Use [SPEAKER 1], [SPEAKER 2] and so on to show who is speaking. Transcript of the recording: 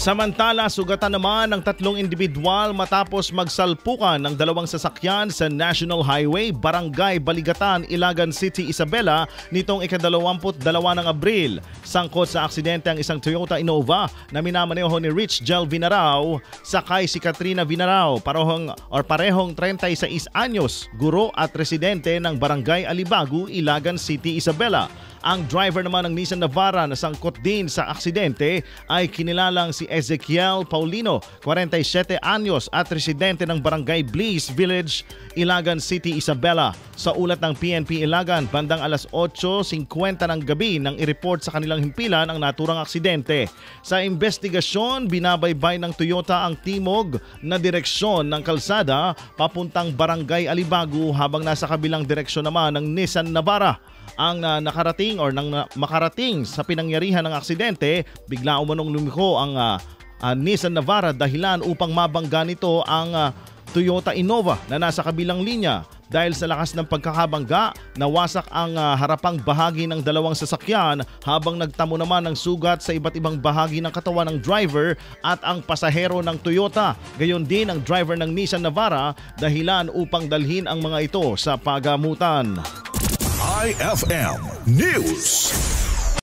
[SPEAKER 1] Samantala, sugatan naman ng 3 individual matapos magsalpukan ng 2 sasakyan sa National Highway, Barangay Baligatan, Ilagan City, Isabela nitong ika-22 ng Abril. Sangkot sa aksidente ang isang Toyota Innova na minamaneho ni Rich Jel Vinarao sakay si Katrina Vinarao, parehong 36 anyos, guro at residente ng Barangay Alibagu, Ilagan City, Isabela. Ang driver naman ng Nissan Navara na sangkot din sa aksidente ay kinilalang si Ezekiel Paulino, 47 anyos at residente ng Barangay Bliss Village, Ilagan City, Isabela. Sa ulat ng PNP Ilagan, bandang alas 8:50 ng gabi nang i-report sa kanilang himpilan ang naturang aksidente. Sa investigasyon, binabaybay ng Toyota ang timog na direksyon ng kalsada papuntang Barangay Alibagu habang nasa kabilang direksyon naman ng Nissan Navara. Ang makarating sa pinangyarihan ng aksidente, bigla umanong lumiko ang Nissan Navara dahilan upang mabangga nito ang Toyota Innova na nasa kabilang linya. Dahil sa lakas ng pagkakabangga, nawasak ang harapang bahagi ng 2 sasakyan habang nagtamo naman ng sugat sa iba't ibang bahagi ng katawan ng driver at ang pasahero ng Toyota. Gayon din ang driver ng Nissan Navara dahilan upang dalhin ang mga ito sa pagamutan.
[SPEAKER 2] IFM News.